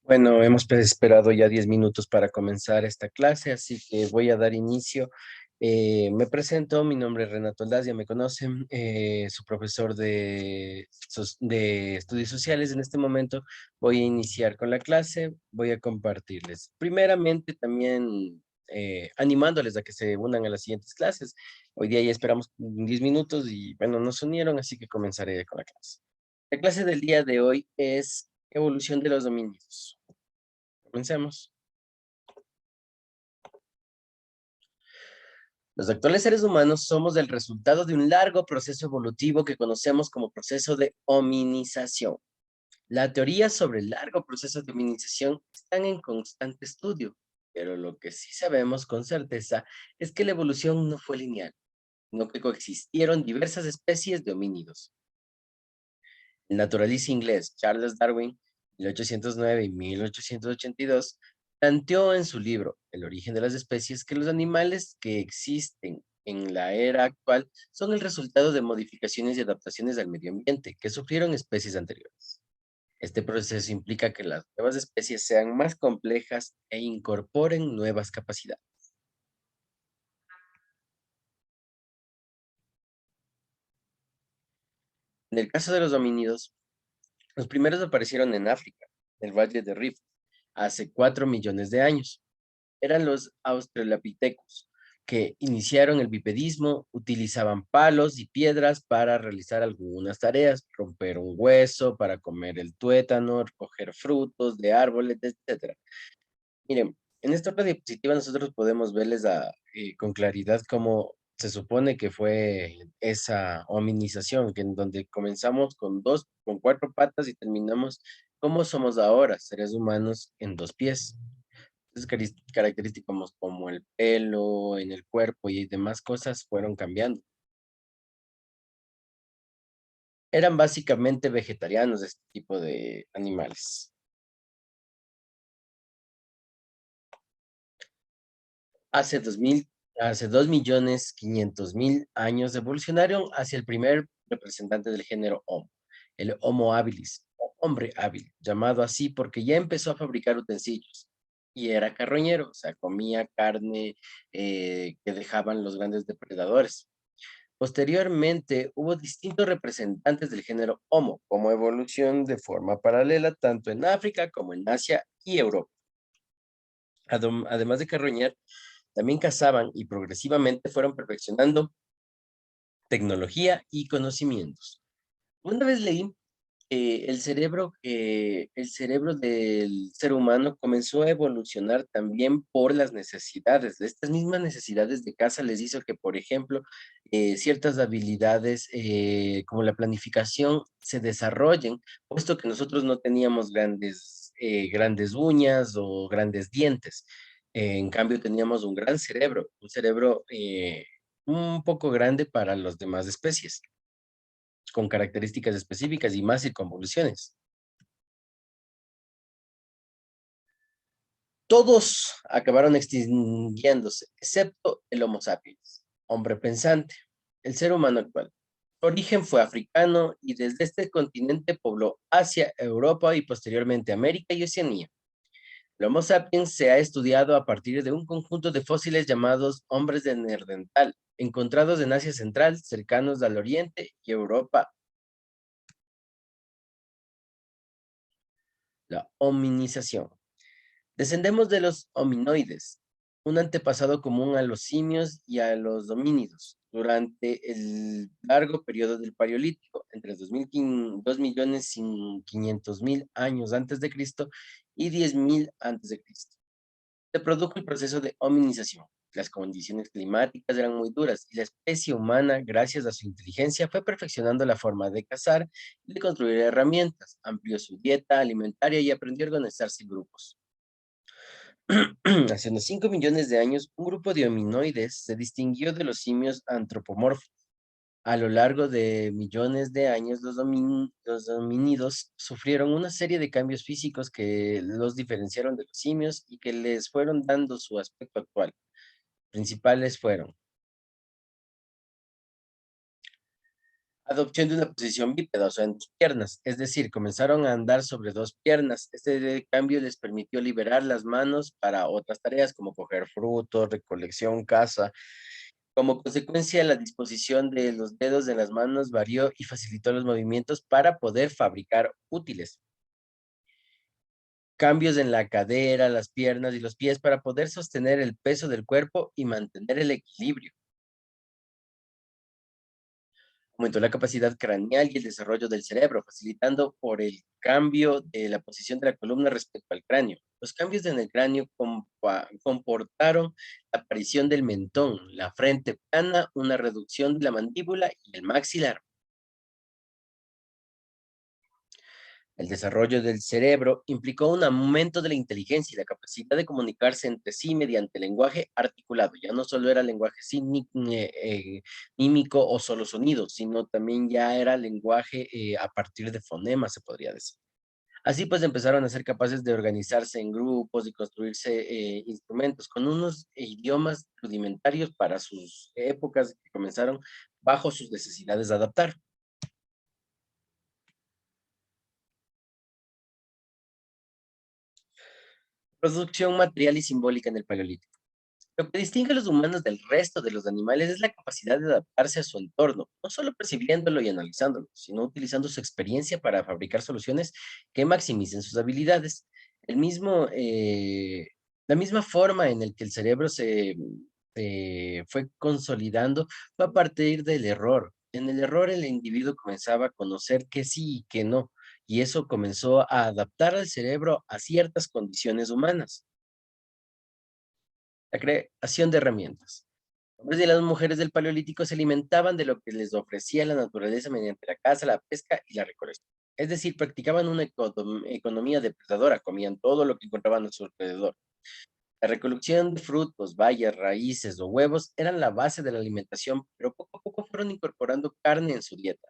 Bueno, hemos esperado ya 10 minutos para comenzar esta clase, así que voy a dar inicio. Me presento, mi nombre es Renato Aldaz, ya me conocen, su profesor de estudios sociales. En este momento voy a iniciar con la clase, voy a compartirles. Primeramente, también animándoles a que se unan a las siguientes clases. Hoy día ya esperamos 10 minutos y bueno, nos unieron, así que comenzaré con la clase. La clase del día de hoy es evolución de los dominios. Comencemos. Los actuales seres humanos somos el resultado de un largo proceso evolutivo que conocemos como proceso de hominización. La teoría sobre el largo proceso de hominización están en constante estudio, pero lo que sí sabemos con certeza es que la evolución no fue lineal, sino que coexistieron diversas especies de homínidos. El naturalista inglés Charles Darwin, 1809 y 1882, planteó en su libro El origen de las especies que los animales que existen en la era actual son el resultado de modificaciones y adaptaciones al medio ambiente que sufrieron especies anteriores. Este proceso implica que las nuevas especies sean más complejas e incorporen nuevas capacidades. En el caso de los homínidos, los primeros aparecieron en África, en el Valle de Rift, hace 4 millones de años. Eran los australopithecus, que iniciaron el bipedismo, utilizaban palos y piedras para realizar algunas tareas, romper un hueso, para comer el tuétano, recoger frutos de árboles, etcétera. Miren, en esta otra diapositiva nosotros podemos verles con claridad cómo se supone que fue esa hominización, que en donde comenzamos con 4 patas y terminamos como somos ahora, seres humanos en 2 pies. Entonces, características como el pelo, en el cuerpo y demás cosas fueron cambiando. Eran básicamente vegetarianos este tipo de animales. Hace 2000, hace 2.500.000 años evolucionaron hacia el primer representante del género Homo, el Homo habilis, o hombre hábil, llamado así porque ya empezó a fabricar utensilios y era carroñero, o sea, comía carne que dejaban los grandes depredadores. Posteriormente, hubo distintos representantes del género Homo, como evolución de forma paralela tanto en África como en Asia y Europa. Además de carroñar, también cazaban y progresivamente fueron perfeccionando tecnología y conocimientos. Una vez leí el cerebro del ser humano comenzó a evolucionar también por las necesidades. Estas mismas necesidades de caza les hizo que, por ejemplo, ciertas habilidades como la planificación se desarrollen, puesto que nosotros no teníamos grandes uñas o grandes dientes. En cambio, teníamos un cerebro un poco grande para las demás especies, con características específicas y más circunvoluciones. Todos acabaron extinguiéndose, excepto el Homo sapiens, hombre pensante, el ser humano actual. Su origen fue africano y desde este continente pobló Asia, Europa y posteriormente América y Oceanía. El Homo sapiens se ha estudiado a partir de un conjunto de fósiles llamados hombres de Neandertal, encontrados en Asia Central, cercanos al Oriente y Europa. La hominización. Descendemos de los hominoides, un antepasado común a los simios y a los homínidos durante el largo periodo del Paleolítico, entre 2.500.000 años antes de Cristo y 10.000 antes de Cristo. Se produjo el proceso de hominización. Las condiciones climáticas eran muy duras y la especie humana, gracias a su inteligencia, fue perfeccionando la forma de cazar y de construir herramientas, amplió su dieta alimentaria y aprendió a organizarse en grupos. Hace unos 5 millones de años, un grupo de hominoides se distinguió de los simios antropomorfos. A lo largo de millones de años, los homínidos sufrieron una serie de cambios físicos que los diferenciaron de los simios y que les fueron dando su aspecto actual. Principales fueron Adopción de una posición bípeda, o sea, en dos piernas, es decir, comenzaron a andar sobre dos piernas. Este cambio les permitió liberar las manos para otras tareas como coger frutos, recolección, caza. Como consecuencia, la disposición de los dedos de las manos varió y facilitó los movimientos para poder fabricar útiles. Cambios en la cadera, las piernas y los pies para poder sostener el peso del cuerpo y mantener el equilibrio. Aumentó la capacidad craneal y el desarrollo del cerebro, facilitando por el cambio de la posición de la columna respecto al cráneo. Los cambios en el cráneo comportaron la aparición del mentón, la frente plana, una reducción de la mandíbula y el maxilar. El desarrollo del cerebro implicó un aumento de la inteligencia y la capacidad de comunicarse entre sí mediante lenguaje articulado. Ya no solo era lenguaje mímico o solo sonidos, sino también ya era lenguaje a partir de fonemas, se podría decir. Así pues empezaron a ser capaces de organizarse en grupos y construirse instrumentos con unos idiomas rudimentarios para sus épocas que comenzaron bajo sus necesidades de adaptar. Producción material y simbólica en el Paleolítico. Lo que distingue a los humanos del resto de los animales es la capacidad de adaptarse a su entorno, no solo percibiéndolo y analizándolo, sino utilizando su experiencia para fabricar soluciones que maximicen sus habilidades. El mismo, la misma forma en el que el cerebro se fue consolidando fue a partir del error. En el error el individuo comenzaba a conocer que sí y que no, y eso comenzó a adaptar al cerebro a ciertas condiciones humanas. La creación de herramientas. Los hombres y las mujeres del Paleolítico se alimentaban de lo que les ofrecía la naturaleza mediante la caza, la pesca y la recolección. Es decir, practicaban una economía depredadora, comían todo lo que encontraban a su alrededor. La recolección de frutos, bayas, raíces o huevos eran la base de la alimentación, pero poco a poco fueron incorporando carne en su dieta,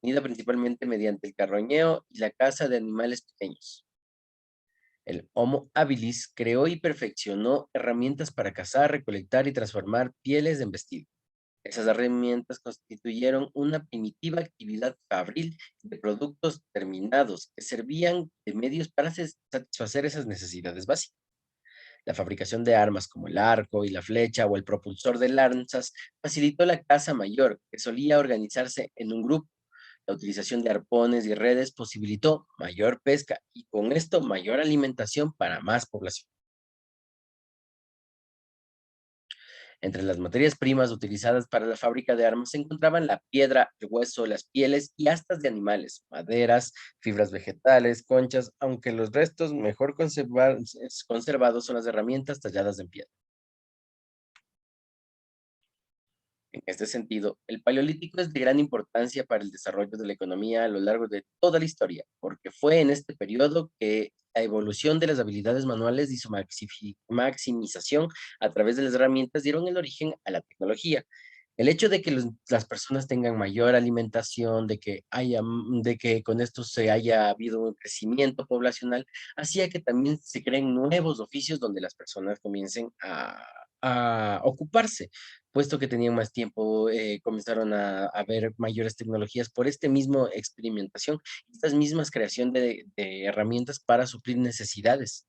unida principalmente mediante el carroñeo y la caza de animales pequeños. El Homo habilis creó y perfeccionó herramientas para cazar, recolectar y transformar pieles en vestido. Esas herramientas constituyeron una primitiva actividad fabril de productos terminados que servían de medios para satisfacer esas necesidades básicas. La fabricación de armas como el arco y la flecha o el propulsor de lanzas facilitó la caza mayor, que solía organizarse en un grupo. La utilización de arpones y redes posibilitó mayor pesca y con esto mayor alimentación para más población. Entre las materias primas utilizadas para la fábrica de armas se encontraban la piedra, el hueso, las pieles y astas de animales, maderas, fibras vegetales, conchas, aunque los restos mejor conservados son las herramientas talladas en piedra. En este sentido, el Paleolítico es de gran importancia para el desarrollo de la economía a lo largo de toda la historia, porque fue en este periodo que la evolución de las habilidades manuales y su maximización a través de las herramientas dieron el origen a la tecnología. El hecho de que las personas tengan mayor alimentación, de que con esto se haya habido un crecimiento poblacional, hacía que también se creen nuevos oficios donde las personas comiencen a ocuparse, puesto que tenían más tiempo, comenzaron a ver mayores tecnologías por este mismo experimentación, estas mismas creación de herramientas para suplir necesidades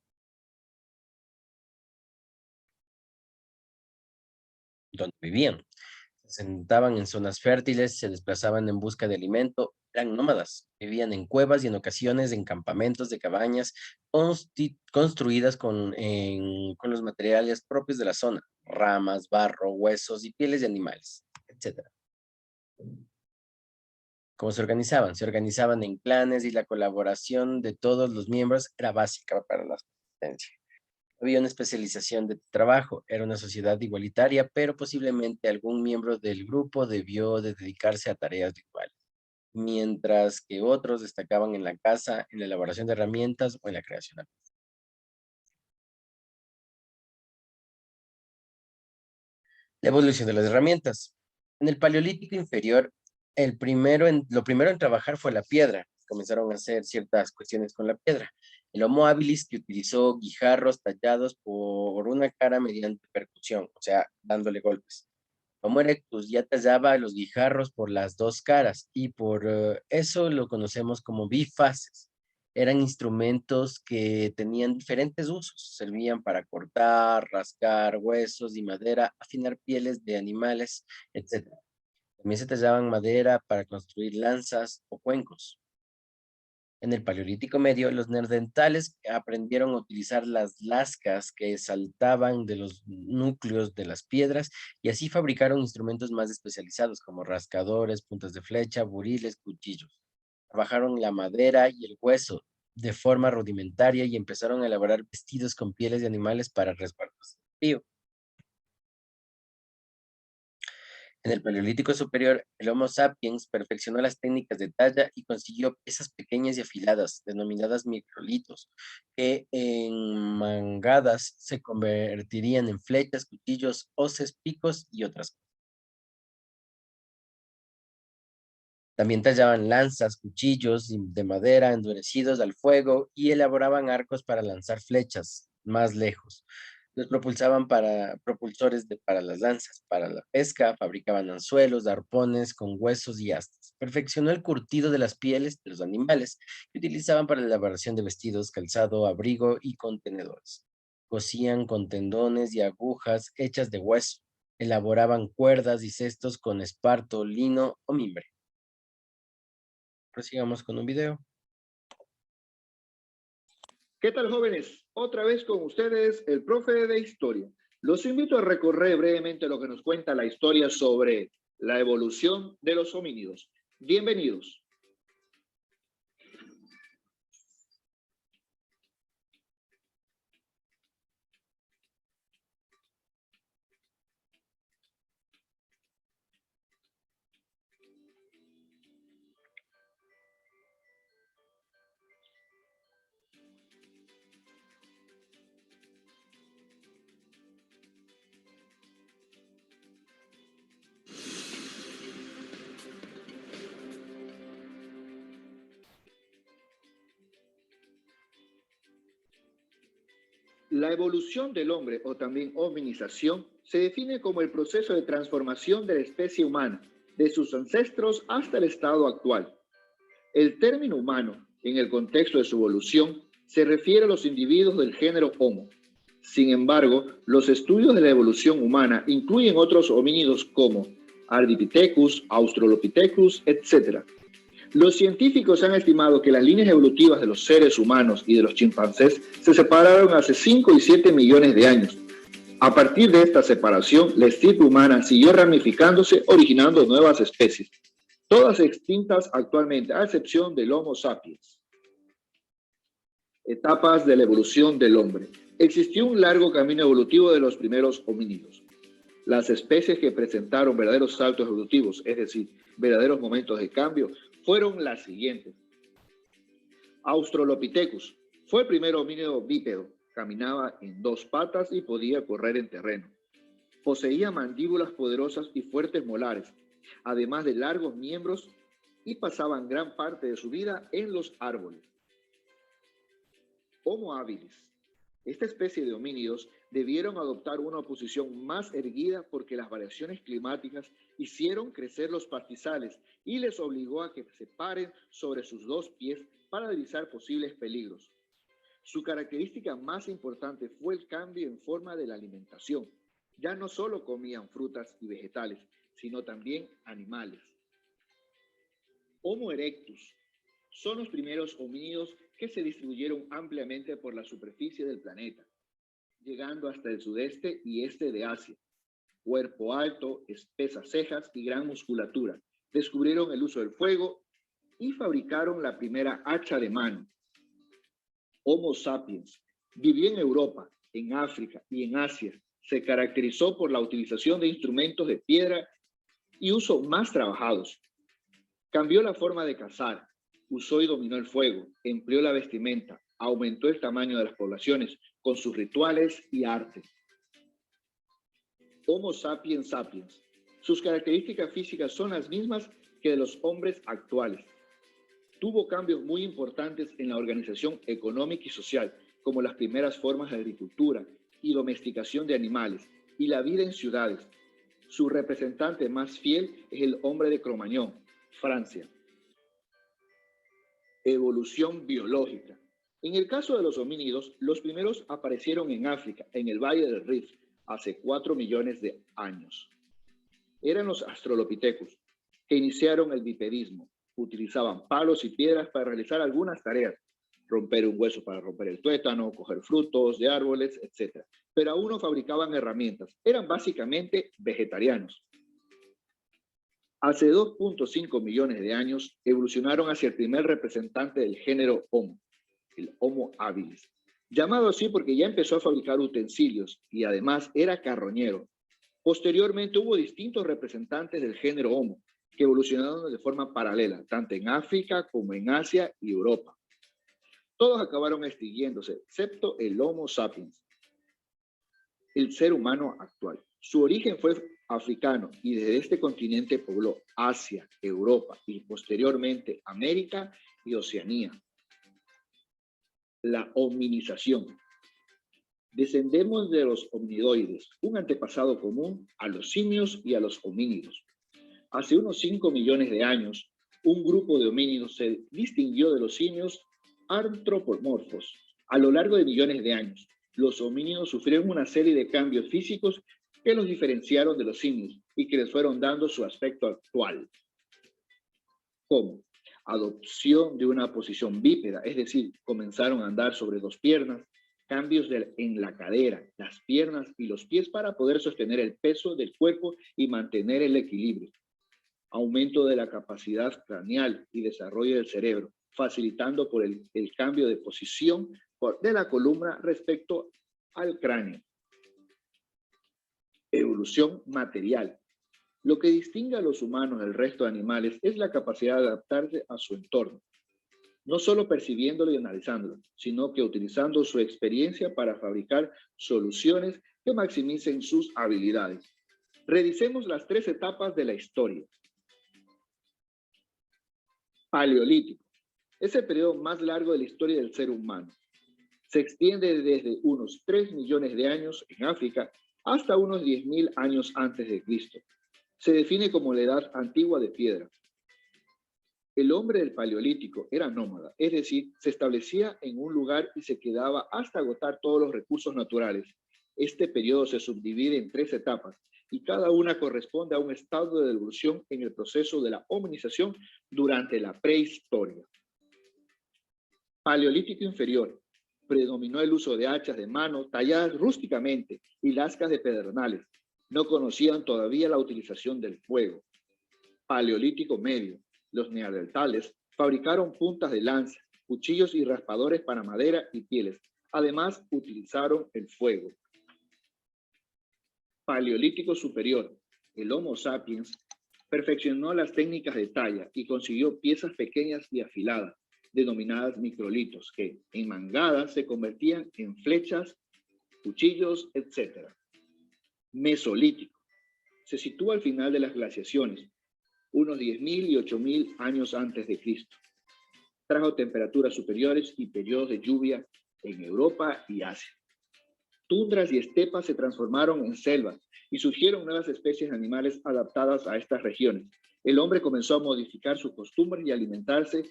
donde vivían. Se sentaban en zonas fértiles, se desplazaban en busca de alimento, eran nómadas, vivían en cuevas y en ocasiones en campamentos de cabañas construidas con los materiales propios de la zona, ramas, barro, huesos y pieles de animales, etcétera. ¿Cómo se organizaban? Se organizaban en clanes y la colaboración de todos los miembros era básica para la subsistencia. Había una especialización de trabajo, era una sociedad igualitaria, pero posiblemente algún miembro del grupo debió de dedicarse a tareas rituales, mientras que otros destacaban en la caza, en la elaboración de herramientas o en la creación. La evolución de las herramientas. En el Paleolítico inferior, lo primero en trabajar fue la piedra. Comenzaron a hacer ciertas cuestiones con la piedra. El Homo habilis que utilizó guijarros tallados por una cara mediante percusión, o sea, dándole golpes. Homo erectus ya tallaba los guijarros por las dos caras y por eso lo conocemos como bifaces. Eran instrumentos que tenían diferentes usos. Servían para cortar, rascar huesos y madera, afinar pieles de animales, etc. También se tallaban madera para construir lanzas o cuencos. En el Paleolítico Medio, los neandertales aprendieron a utilizar las lascas que saltaban de los núcleos de las piedras y así fabricaron instrumentos más especializados como rascadores, puntas de flecha, buriles, cuchillos. Trabajaron la madera y el hueso de forma rudimentaria y empezaron a elaborar vestidos con pieles de animales para resguardarse del frío. En el Paleolítico Superior, el Homo sapiens perfeccionó las técnicas de talla y consiguió piezas pequeñas y afiladas, denominadas microlitos, que en mangadas se convertirían en flechas, cuchillos, hoces, picos y otras cosas. También tallaban lanzas, cuchillos de madera endurecidos al fuego y elaboraban arcos para lanzar flechas más lejos. Los propulsaban para propulsores para las lanzas, para la pesca, fabricaban anzuelos, arpones con huesos y astas. Perfeccionó el curtido de las pieles de los animales que utilizaban para la elaboración de vestidos, calzado, abrigo y contenedores. Cosían con tendones y agujas hechas de hueso. Elaboraban cuerdas y cestos con esparto, lino o mimbre. Prosigamos con un video. ¿Qué tal, jóvenes? Otra vez con ustedes, el profe de historia. Los invito a recorrer brevemente lo que nos cuenta la historia sobre la evolución de los homínidos. Bienvenidos. La evolución del hombre, o también hominización, se define como el proceso de transformación de la especie humana, de sus ancestros hasta el estado actual. El término humano, en el contexto de su evolución, se refiere a los individuos del género Homo. Sin embargo, los estudios de la evolución humana incluyen otros homínidos como Ardipithecus, Australopithecus, etc. Los científicos han estimado que las líneas evolutivas de los seres humanos y de los chimpancés se separaron hace 5 y 7 millones de años. A partir de esta separación, la estirpe humana siguió ramificándose, originando nuevas especies, todas extintas actualmente, a excepción del Homo sapiens. Etapas de la evolución del hombre. Existió un largo camino evolutivo de los primeros homínidos. Las especies que presentaron verdaderos saltos evolutivos, es decir, verdaderos momentos de cambio, fueron las siguientes. Australopithecus fue el primer homínido bípedo. Caminaba en dos patas y podía correr en terreno. Poseía mandíbulas poderosas y fuertes molares, además de largos miembros, y pasaban gran parte de su vida en los árboles. Homo habilis. Esta especie de homínidos debieron adoptar una posición más erguida porque las variaciones climáticas hicieron crecer los pastizales y les obligó a que se paren sobre sus dos pies para divisar posibles peligros. Su característica más importante fue el cambio en forma de la alimentación. Ya no solo comían frutas y vegetales, sino también animales. Homo erectus. Son los primeros homínidos que se distribuyeron ampliamente por la superficie del planeta, llegando hasta el sudeste y este de Asia. Cuerpo alto, espesas cejas y gran musculatura. Descubrieron el uso del fuego y fabricaron la primera hacha de mano. Homo sapiens vivió en Europa, en África y en Asia. Se caracterizó por la utilización de instrumentos de piedra y uso más trabajados. Cambió la forma de cazar, usó y dominó el fuego, empleó la vestimenta, aumentó el tamaño de las poblaciones con sus rituales y arte. Homo sapiens sapiens. Sus características físicas son las mismas que de los hombres actuales. Tuvo cambios muy importantes en la organización económica y social, como las primeras formas de agricultura y domesticación de animales, y la vida en ciudades. Su representante más fiel es el hombre de Cro-Magnon, Francia. Evolución biológica. En el caso de los homínidos, los primeros aparecieron en África, en el Valle del Rift, hace 4 millones de años. Eran los Australopithecus, que iniciaron el bipedismo. Utilizaban palos y piedras para realizar algunas tareas, romper un hueso para romper el tuétano, coger frutos de árboles, etc. Pero aún no fabricaban herramientas. Eran básicamente vegetarianos. Hace 2.5 millones de años evolucionaron hacia el primer representante del género Homo, el Homo habilis, llamado así porque ya empezó a fabricar utensilios y además era carroñero. Posteriormente hubo distintos representantes del género Homo que evolucionaron de forma paralela, tanto en África como en Asia y Europa. Todos acabaron extinguiéndose, excepto el Homo sapiens, el ser humano actual. Su origen fue africano y desde este continente pobló Asia, Europa y posteriormente América y Oceanía. La hominización. Descendemos de los hominidoides, un antepasado común a los simios y a los homínidos. Hace unos 5 millones de años, un grupo de homínidos se distinguió de los simios antropomorfos. A lo largo de millones de años, los homínidos sufrieron una serie de cambios físicos que los diferenciaron de los simios y que les fueron dando su aspecto actual. ¿Cómo? Adopción de una posición bípeda, es decir, comenzaron a andar sobre dos piernas, cambios en la cadera, las piernas y los pies para poder sostener el peso del cuerpo y mantener el equilibrio. Aumento de la capacidad craneal y desarrollo del cerebro, facilitando por el cambio de posición de la columna respecto al cráneo. Evolución material. Lo que distingue a los humanos del resto de animales es la capacidad de adaptarse a su entorno, no solo percibiéndolo y analizándolo, sino que utilizando su experiencia para fabricar soluciones que maximicen sus habilidades. Revisemos las 3 etapas de la historia. Paleolítico. Es el periodo más largo de la historia del ser humano. Se extiende desde unos 3 millones de años en África hasta unos 10.000 años antes de Cristo. Se define como la edad antigua de piedra. El hombre del Paleolítico era nómada, es decir, se establecía en un lugar y se quedaba hasta agotar todos los recursos naturales. Este periodo se subdivide en 3 etapas y cada una corresponde a un estado de evolución en el proceso de la hominización durante la prehistoria. Paleolítico inferior. Predominó el uso de hachas de mano talladas rústicamente y lascas de pedernales. No conocían todavía la utilización del fuego. Paleolítico medio. Los neandertales fabricaron puntas de lanza, cuchillos y raspadores para madera y pieles. Además, utilizaron el fuego. Paleolítico superior. El Homo sapiens perfeccionó las técnicas de talla y consiguió piezas pequeñas y afiladas, denominadas microlitos, que en mangadas se convertían en flechas, cuchillos, etc. Mesolítico. Se sitúa al final de las glaciaciones, unos 10.000 y 8.000 años antes de Cristo. Trajo temperaturas superiores y periodos de lluvia en Europa y Asia. Tundras y estepas se transformaron en selvas y surgieron nuevas especies animales adaptadas a estas regiones. El hombre comenzó a modificar sus costumbres y alimentarse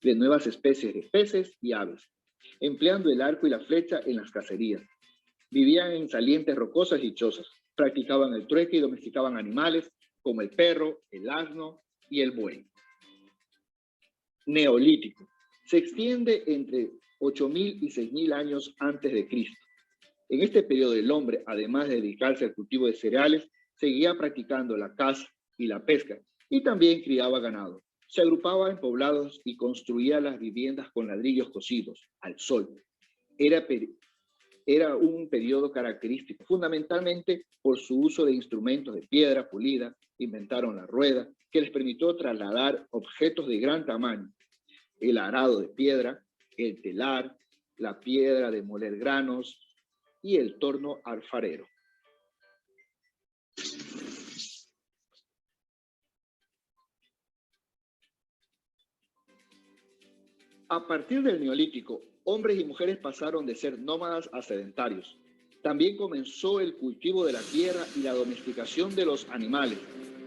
de nuevas especies de peces y aves, empleando el arco y la flecha en las cacerías. Vivían en salientes rocosas y chozas, practicaban el trueque y domesticaban animales como el perro, el asno y el buey. Neolítico. Se extiende entre 8.000 y 6.000 años antes de Cristo. En este periodo el hombre, además de dedicarse al cultivo de cereales, seguía practicando la caza y la pesca y también criaba ganado. Se agrupaba en poblados y construía las viviendas con ladrillos cocidos al sol. Era un periodo característico, fundamentalmente por su uso de instrumentos de piedra pulida. Inventaron la rueda, que les permitió trasladar objetos de gran tamaño. El arado de piedra, el telar, la piedra de moler granos y el torno alfarero. A partir del Neolítico, hombres y mujeres pasaron de ser nómadas a sedentarios. También comenzó el cultivo de la tierra y la domesticación de los animales.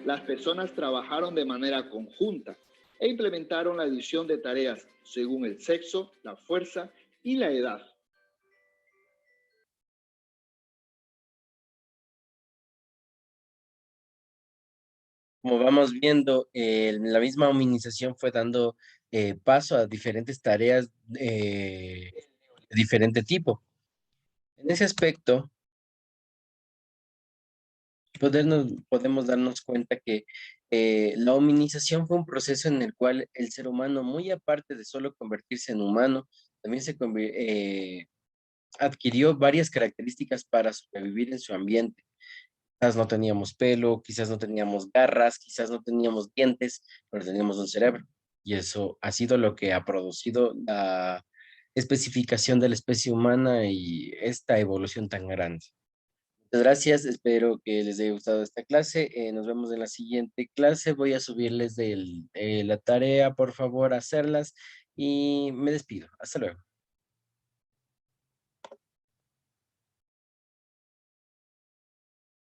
Las personas trabajaron de manera conjunta e implementaron la división de tareas según el sexo, la fuerza y la edad. Como vamos viendo, la misma hominización fue dando paso a diferentes tareas de diferente tipo. En ese aspecto, podemos darnos cuenta que la hominización fue un proceso en el cual el ser humano, muy aparte de solo convertirse en humano, también adquirió varias características para sobrevivir en su ambiente. Quizás no teníamos pelo, quizás no teníamos garras, quizás no teníamos dientes, pero teníamos un cerebro. Y eso ha sido lo que ha producido la especificación de la especie humana y esta evolución tan grande. Muchas gracias, espero que les haya gustado esta clase. Nos vemos en la siguiente clase. Voy a subirles la tarea, por favor, hacerlas y me despido. Hasta luego.